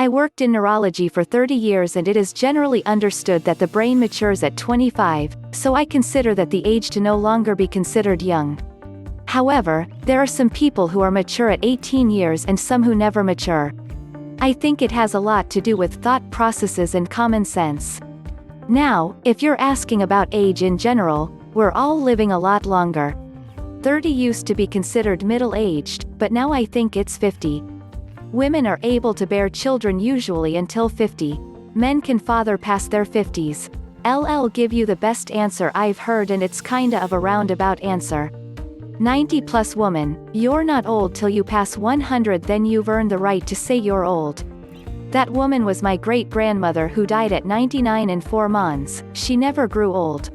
I worked in neurology for 30 years and it is generally understood that the brain matures at 25, so I consider that the age to no longer be considered young. However, there are some people who are mature at 18 years and some who never mature. I think it has a lot to do with thought processes and common sense. Now, if you're asking about age in general, we're all living a lot longer. 30 used to be considered middle-aged, but now I think it's 50. Women are able to bear children usually until 50. Men can father past their 50s. I'll give you the best answer I've heard and it's kinda of a roundabout answer. 90 plus woman, you're not old till you pass 100, then you've earned the right to say you're old. That woman was my great-grandmother who died at 99 and 4 months. She never grew old.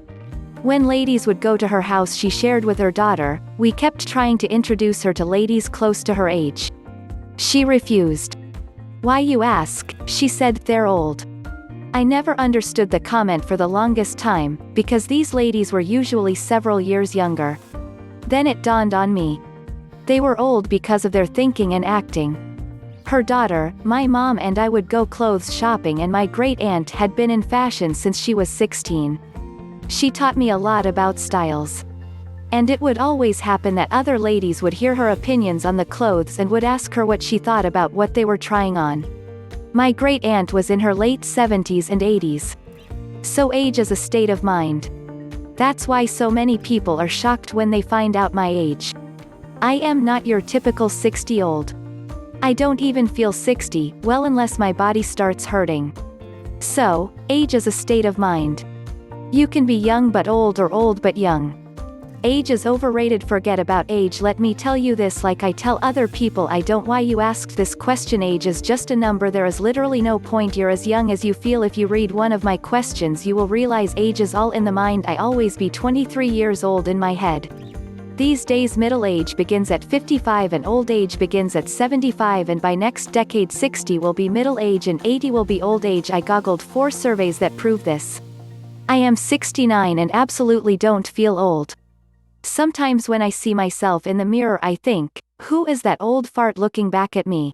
When ladies would go to her house she shared with her daughter, we kept trying to introduce her to ladies close to her age. She refused. Why, you ask? She said they're old. I never understood the comment for the longest time, because these ladies were usually several years younger. Then it dawned on me. They were old because of their thinking and acting. Her daughter, my mom, and I would go clothes shopping, and my great-aunt had been in fashion since she was 16. She taught me a lot about styles. And it would always happen that other ladies would hear her opinions on the clothes and would ask her what she thought about what they were trying on. My great-aunt was in her late 70s and 80s. So age is a state of mind. That's why so many people are shocked when they find out my age. I am not your typical 60-old. I don't even feel 60, well, unless my body starts hurting. So, age is a state of mind. You can be young but old or old but young. Age is overrated. Forget about age. Let me tell you this like I tell other people I don't. Why you asked this question? Age is just a number. There is literally no point. You're as young as you feel. If you read one of my questions you will realize age is all in the mind. I always be 23 years old in my head. These days middle age begins at 55 and old age begins at 75, and by next decade 60 will be middle age and 80 will be old age. I googled 4 surveys that prove this. I am 69 and absolutely don't feel old. Sometimes when I see myself in the mirror I think, who is that old fart looking back at me?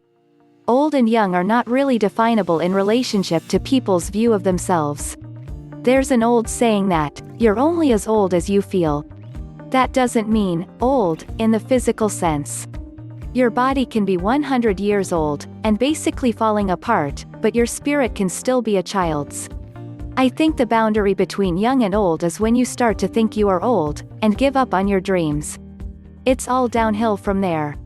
Old and young are not really definable in relationship to people's view of themselves. There's an old saying that, you're only as old as you feel. That doesn't mean, old, in the physical sense. Your body can be 100 years old, and basically falling apart, but your spirit can still be a child's. I think the boundary between young and old is when you start to think you are old, and give up on your dreams. It's all downhill from there.